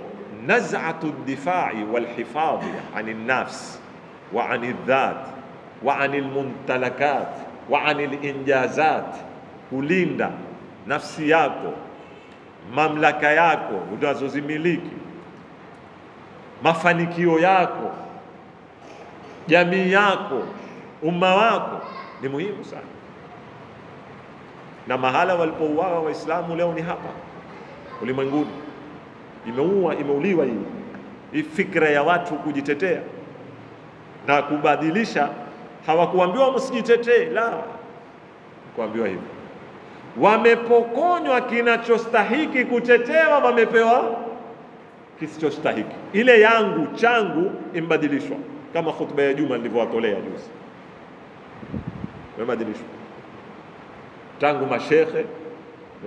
naz'atu difai wal hifadhi anin nafs wa anil dhat wa anil muntalakat wa anil injazat, kulinda nafsi yako, mamlaka yako unazozimiliki, mafanikio yako, jamii yako, umma wako ni muhimu sana. Na mahala walipouawa Waislamu leo ni hapa ulimwenguni. Imeuliwa hii fikra ya watu kujitetea na kubadilisha. Hawakuambiwa msijitetee, la, kuambiwa hivyo. Wamepokonywa kinachostahiki kutetewa, wamepewa kisichostahiki. Ile yangu, changu imbadilishwa, kama khutba ya Juma nilivyowatolea juzi. Imebadilishwa. Tangu mashekhe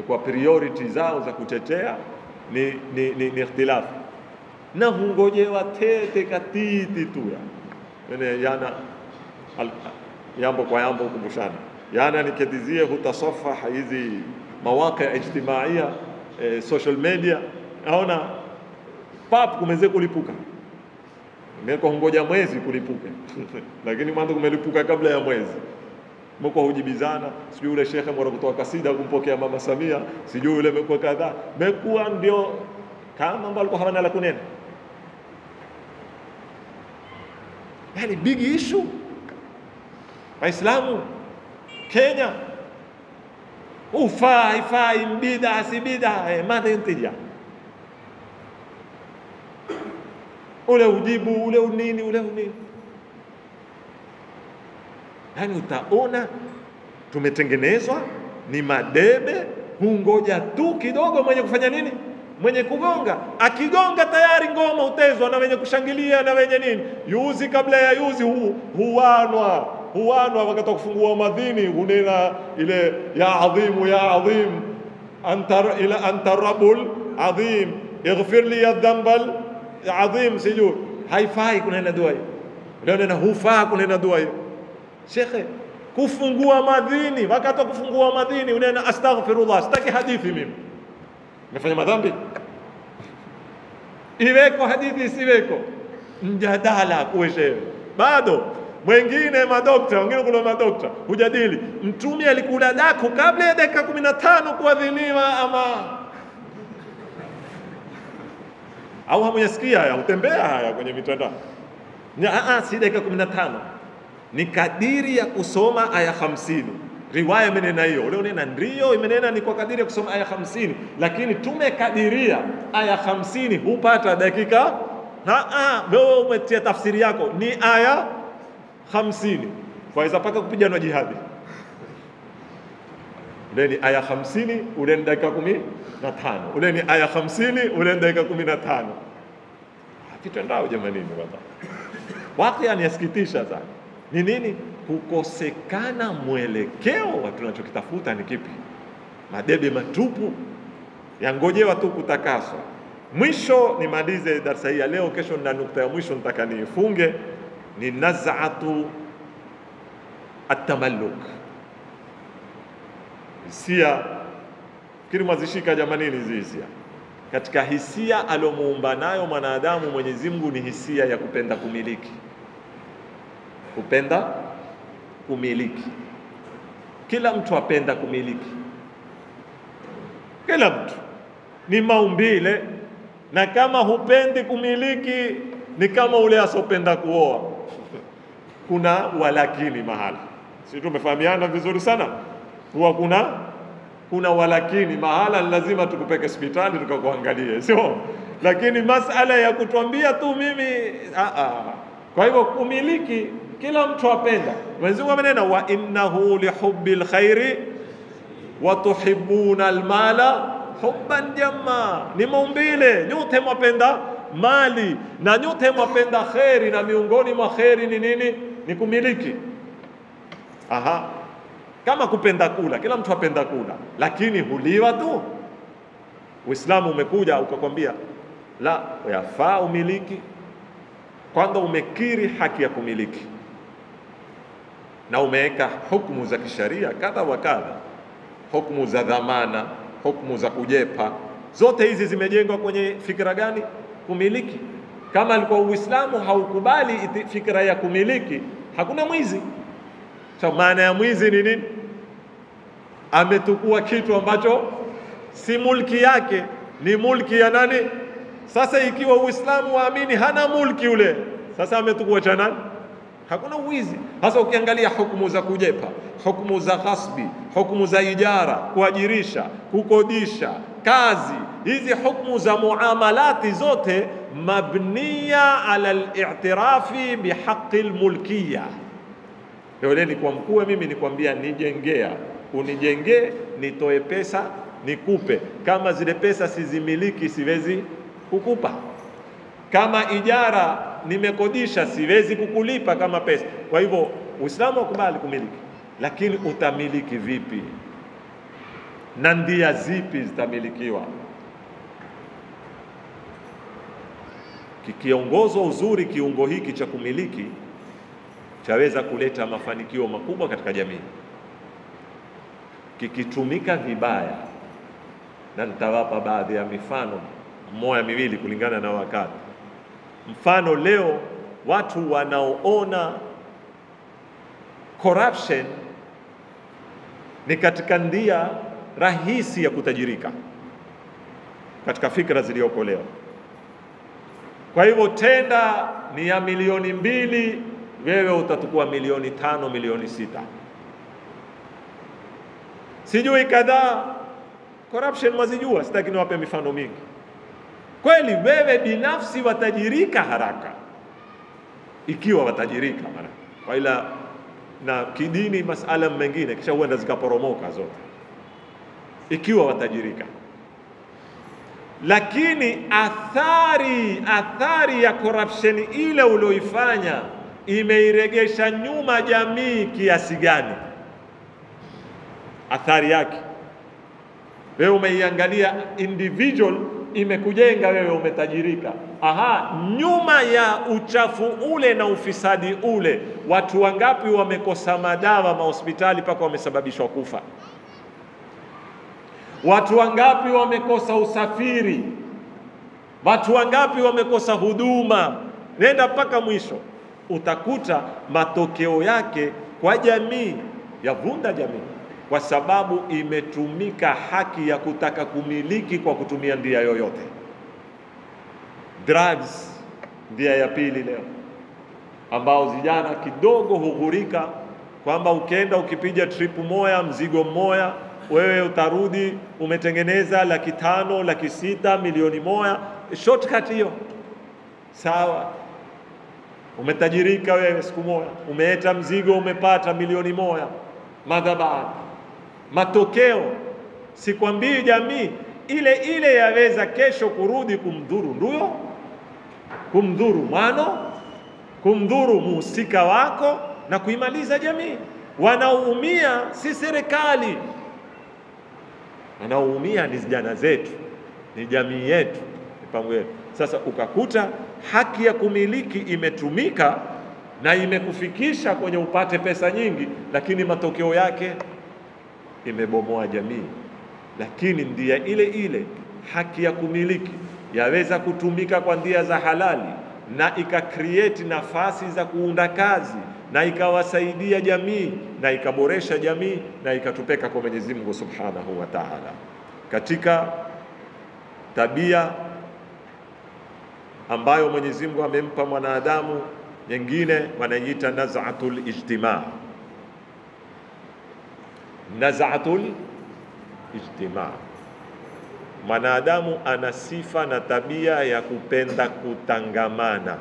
kwa priority zao za kutetea ni ikhtilafu, na hungojewa tete katiti tu yana yambo kwa yambo kumbushana. Yana niketizie hutasafaha hizi mawaqi ijtimaia, social media, naona pap kumeze kulipuka. Nimeko hungoja mwezi kulipuka lakini mwanzo kumelipuka kabla ya mwezi. Mko hujibizana, sijui yule shekhe mwana kutoa kasida kumpokea Mama Samia, sijui yule mko kadhaa. Mekuwa ndio kama ambao walikuwa hawana la kunena. Yani big issue. Waislamu Kenya ifai mbida si bida, madha yantija. Ule ujibu, ule unini. Yani utaona tumetengenezwa ni madebe, hungoja tu kidogo mwenye kufanya nini, mwenye kugonga. Akigonga tayari ngoma utezwa na wenye kushangilia na wenye nini. Yuzi kabla ya yuzi huanwa wakati wa kufungua madhini, hunena ile ya adhim anta rabbul adhim ighfir li dhanbal adhim. Sijui haifai kunena dua hiyo, ndio nena hufaa kunena dua hiyo. Shekhe, kufungua madhini, wakati wa kufungua madhini unena astaghfirullah. Sitaki hadithi mimi, nimefanya madhambi, iweko hadithi isiweko, mjadala kueshewe. Bado mwingine madokta, wengine kuna madokta hujadili mtume alikula daku kabla ya dakika 15 kuadhiniwa ama au hamjasikia haya, utembea haya kwenye mitandao. Si dakika 15, ni kadiri ya kusoma aya 50. Riwaya imenena hiyo, leo nena ndio imenena ni kwa kadiri ya kusoma aya 50, lakini tumekadiria aya 50 hupata dakika. Wewe umetia tafsiri yako ni aya 50, waweza paka kupigana jihadi. Ule ni aya 50, ule ni dakika 15. Ule ni aya 50, ule ni dakika 15. Kitendao jamani, ni watu yanasikitisha sana. Ni nini? Kukosekana mwelekeo wa tunachokitafuta ni kipi. Madebe matupu yangojewa tu kutakaswa. Mwisho nimalize darasa hii ya leo, kesho na nukta ya mwisho nitaka nifunge, ni naz'atu at-tamalluk. Hisia, fikiri mwazishika jamani, ni hisia. Katika hisia alomuumba nayo mwanadamu Mwenyezi Mungu ni hisia ya kupenda kumiliki. Kupenda kumiliki. Kila mtu apenda kumiliki. Kila mtu. Ni maumbile, na kama hupendi kumiliki ni kama ule asopenda kuoa. Kuna walakini mahala. Sisi tumefahamiana vizuri sana. Huwa kuna walakini mahala, lazima tukupeke hospitali tukakuangalie, sio? Lakini masala ya kutuambia tu mimi Kwa hivyo kumiliki kila mtu apenda. Mwenyezi Mungu amenena wa innahu lihubbil khairi wa tuhibbuna almala hubban jamma. Ni maumbile, nyote mwapenda mali na nyote mwapenda khairi, na miongoni mwa khairi ni nini? Ni kumiliki. Kama kupenda kula, kila mtu apenda kula, lakini huliwa tu. Uislamu umekuja ukakwambia la, yafaa umiliki kwanza umekiri haki ya kumiliki, na umeweka hukumu za kisharia kadha wa kadha, hukumu za dhamana, hukumu za kujepa. Zote hizi zimejengwa kwenye fikra gani? Kumiliki. Kama alikuwa Uislamu haukubali fikra ya kumiliki, hakuna mwizi. Maana ya mwizi ni nini? Ametukua kitu ambacho si mulki yake, ni mulki ya nani? Sasa ikiwa Uislamu waamini hana mulki ule, sasa ametukua cha nani? Hakuna uwizi. Sasa ukiangalia hukumu za kujepa, hukumu za ghasbi, hukumu za ijara, kuajirisha, kukodisha, kazi, hizi hukumu za muamalati zote mabniya ala al-i'tirafi bihaqqi al-mulkiyya. Leo ni kwa mkuu mimi nikwambia nijengea, unijengee, nitoe pesa nikupe. Kama zile pesa sizimiliki siwezi kukupa. Kama ijara nimekodisha siwezi kukulipa kama pesa. Kwa hivyo Uislamu ukubali kumiliki, lakini utamiliki vipi? Na ndia zipi zitamilikiwa? Kikiongozwa uzuri kiungo hiki cha kumiliki chaweza kuleta mafanikio makubwa katika jamii. Kikitumika vibaya, na nitawapa baadhi ya mifano mmoja miwili kulingana na wakati. Mfano, leo watu wanaoona corruption ni katika ndia rahisi ya kutajirika katika fikra zilizoko leo. Kwa hivyo tenda ni ya 2,000,000, wewe utatukua 5,000,000, 6,000,000. Sijui kadhaa corruption mazijua, sitaki niwape mifano mingi. Kweli wewe binafsi watajirika haraka ikiwa watajirika mara. Kwa ila na kidini masala mengine, kisha huenda zikaporomoka zote ikiwa watajirika. Lakini athari ya corruption ile ulioifanya imeiregesha nyuma jamii kiasi gani? Athari yake wewe umeiangalia individual, imekujenga wewe, umetajirika. Nyuma ya uchafu ule na ufisadi ule, watu wangapi wamekosa madawa mahospitali mpaka wamesababishwa kufa? Watu wangapi wamekosa usafiri? Watu wangapi wamekosa huduma? Nenda mpaka mwisho, utakuta matokeo yake kwa jamii yavunda jamii, kwa sababu imetumika haki ya kutaka kumiliki kwa kutumia ndia yoyote. Drugs ndia ya pili leo, ambao vijana kidogo hughurika kwamba ukienda ukipiga trip moja mzigo mmoja wewe utarudi umetengeneza 500,000, 600,000, milioni moja. Shortcut hiyo, sawa, umetajirika wewe siku moja, umeeta mzigo umepata milioni moja. Madhabani matokeo, sikwambii jamii ile ile yaweza kesho kurudi kumdhuru nduyo, kumdhuru mwano, kumdhuru muhusika wako na kuimaliza jamii. Wanaoumia si serikali, wanaoumia ni vijana zetu, ni jamii yetu, ni pango yetu. Sasa ukakuta haki ya kumiliki imetumika na imekufikisha kwenye upate pesa nyingi, lakini matokeo yake imebomoa jamii. Lakini ndia ile ile haki ya kumiliki yaweza kutumika kwa ndia za halali na ikacreate nafasi za kuunda kazi na ikawasaidia jamii na ikaboresha jamii na ikatupeka kwa Mwenyezi Mungu Subhanahu wa Ta'ala. Katika tabia ambayo Mwenyezi Mungu amempa mwanadamu nyingine wanaita naz'atul ijtima'. Naz'atul ijtima', mwanadamu ana sifa na tabia ya kupenda kutangamana,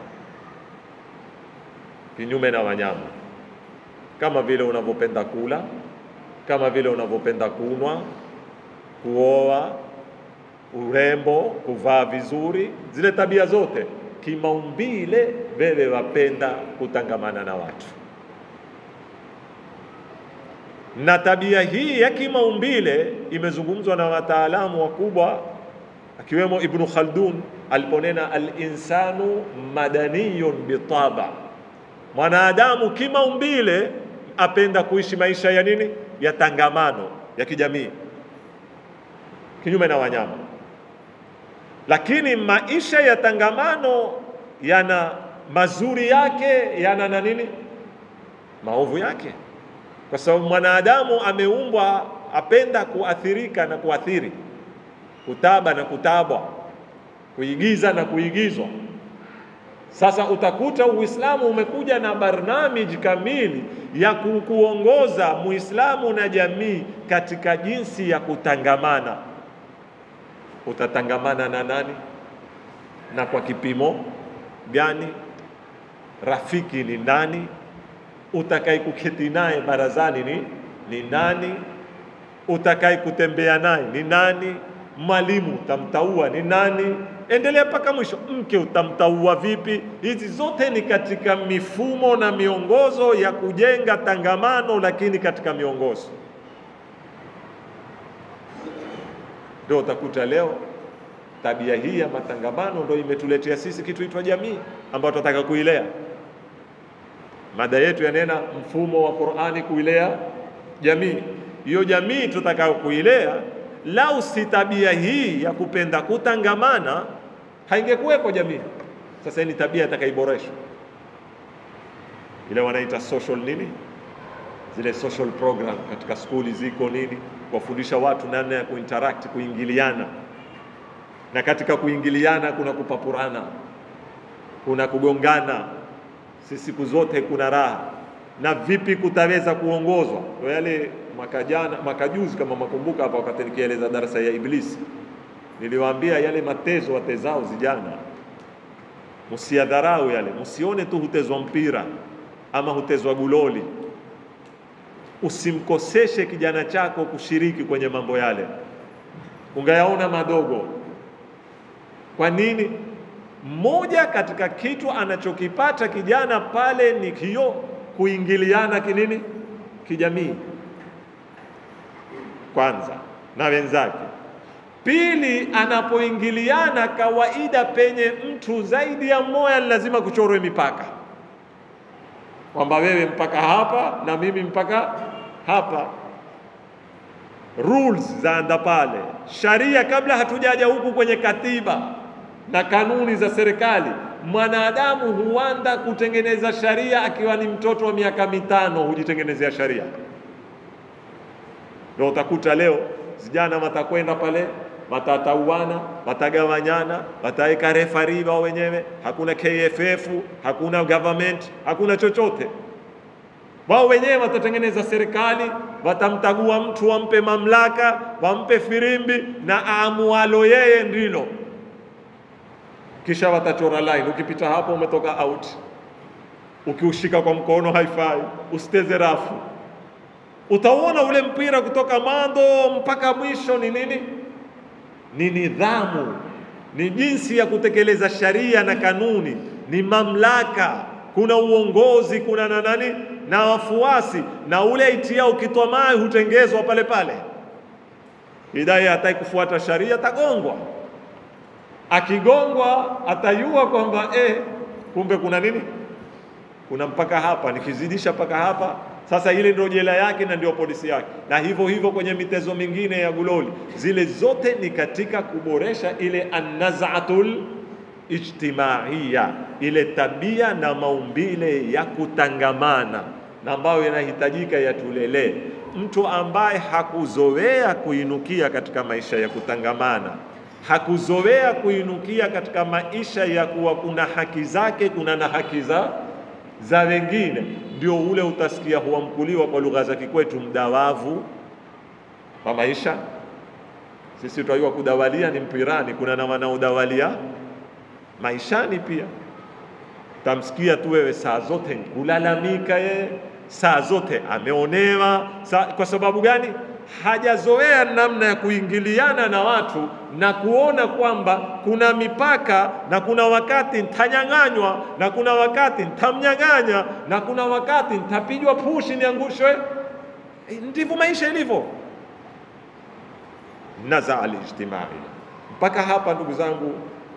kinyume na wanyama. Kama vile unavyopenda kula, kama vile unavyopenda kunwa, kuoa, urembo, kuvaa vizuri, zile tabia zote kimaumbile wewe wapenda kutangamana na watu. Na tabia hii ya kimaumbile imezungumzwa na wataalamu wakubwa akiwemo Ibn Khaldun aliponena al-insanu madaniyun bitaba, mwanadamu kimaumbile apenda kuishi maisha ya nini? Ya tangamano, ya kijamii, kinyume na wanyama. Lakini maisha ya tangamano yana mazuri yake, yana na nini? Maovu yake, kwa sababu mwanadamu ameumbwa apenda kuathirika na kuathiri, kutaba na kutabwa, kuigiza na kuigizwa. Sasa utakuta Uislamu umekuja na barnamiji kamili ya kuongoza Muislamu na jamii katika jinsi ya kutangamana. Utatangamana na nani na kwa kipimo gani? Rafiki ni nani? Utakaye kuketi naye barazani ni nani? Utakaye kutembea naye ni nani? Mwalimu utamtaua ni nani? Endelea mpaka mwisho. Mke utamtaua vipi? Hizi zote ni katika mifumo na miongozo ya kujenga tangamano, lakini katika miongozo ndio utakuta leo tabia hii ya matangamano ndio imetuletea sisi kitu itwa jamii ambayo tunataka kuilea. Mada yetu yanena mfumo wa Qur'ani kuilea jamii. Hiyo jamii tutakao kuilea, lau si tabia hii ya kupenda kutangamana, haingekuweko jamii. Sasa ni tabia itakaiboreshwa, ile wanaita social nini, zile social program katika skuli ziko nini, kuwafundisha watu namna ya kuinteract, kuingiliana. Na katika kuingiliana kuna kupapurana, kuna kugongana, si siku zote kuna raha. Na vipi kutaweza kuongozwa? Yale mwaka juzi kama makumbuka hapa, wakati nikieleza darasa ya Iblisi, niliwaambia yale matezo watezao vijana, msiadharau yale, msione tu hutezwa mpira ama hutezwa guloli. usimkoseshe kijana chako kushiriki kwenye mambo yale, ungayaona madogo. Kwa nini? Moja katika kitu anachokipata kijana pale ni hiyo kuingiliana kinini, kijamii kwanza na wenzake. Pili, anapoingiliana kawaida penye mtu zaidi ya mmoja lazima kuchorwe mipaka, kwamba wewe mpaka hapa na mimi mpaka hapa. Rules zaanda pale, sharia kabla hatujaja huku kwenye katiba na kanuni za serikali. Mwanadamu huanda kutengeneza sharia akiwa ni mtoto wa miaka 5, hujitengenezea sharia. Ndio utakuta leo vijana watakwenda pale, watatauana, watagawanyana, wataweka referee wao wenyewe, hakuna KFF, hakuna government, hakuna chochote. Wao wenyewe watatengeneza serikali, watamtagua mtu, wampe mamlaka, wampe firimbi na aamualo yeye ndilo. Kisha watachora line, ukipita hapo umetoka out. Ukiushika kwa mkono haifai, usiteze rafu. Utaona ule mpira kutoka mwanzo mpaka mwisho ni nini? Ni nidhamu, ni jinsi ya kutekeleza sharia na kanuni, ni mamlaka, kuna uongozi, kuna na nani na wafuasi, na ule itia ukitwa mai hutengezwa pale pale. Hidayah hataki kufuata sharia atagongwa. Akigongwa atayua kwamba kumbe kuna nini? Kuna mpaka hapa, nikizidisha mpaka hapa sasa ile ndio jela yake na ndio polisi yake. Na hivyo hivyo kwenye mitezo mingine ya guloli, zile zote ni katika kuboresha ile an-naz'atul ijtimaiya, ile tabia na maumbile ya kutangamana na ambayo yanahitajika yatulelee. Mtu ambaye hakuzoea kuinukia katika maisha ya kutangamana, hakuzoea kuinukia katika maisha ya kuwa kuna haki zake, kuna na haki za wengine, ndio ule utasikia huamkuliwa kwa lugha za kikwetu mdawavu wa maisha. Sisi tunajua kudawalia ni mpirani, kuna na wanaodawalia maishani pia. Tamsikia tu wewe saa zote kulalamika, yeye saa zote ameonewa. Kwa sababu gani? Hajazoea namna ya kuingiliana na watu na kuona kwamba kuna mipaka, na kuna wakati nitanyang'anywa, na kuna wakati nitamnyang'anya, na kuna wakati nitapigwa pushi niangushwe. Ndivyo maisha ilivyo. Nazaa al-ijtimai. Mpaka hapa ndugu zangu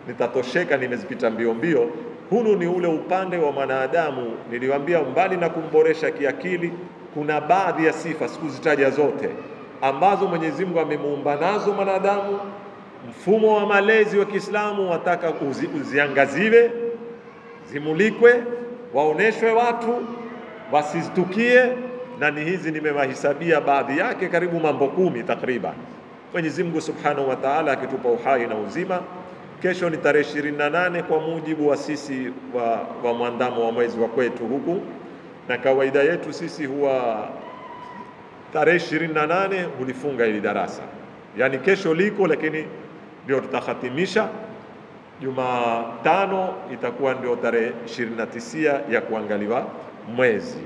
nitatosheka, nimezipita mbio mbio. Hunu ni ule upande wa mwanadamu niliwaambia, mbali na kumboresha kiakili, kuna baadhi ya sifa, sikuzitaja zote, ambazo Mwenyezi Mungu amemuumba nazo mwanadamu. Mfumo wa malezi wa Kiislamu wataka uziangaziwe, zimulikwe, waoneshwe watu, wasizitukie. Na ni hizi nimewahesabia baadhi yake, karibu mambo 10 takriban. Mwenyezi Mungu Subhanahu wa Ta'ala akitupa uhai na uzima, kesho ni tarehe 28 kwa mujibu wa sisi wa mwandamo wa mwezi wa kwetu huku, na kawaida yetu sisi huwa tarehe 28 hulifunga hili darasa. Yani kesho liko, lakini ndio tutahatimisha. Jumatano itakuwa ndio tarehe 29 ya kuangaliwa mwezi.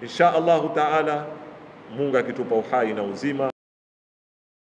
Insha Allahu Taala, Mungu akitupa uhai na uzima.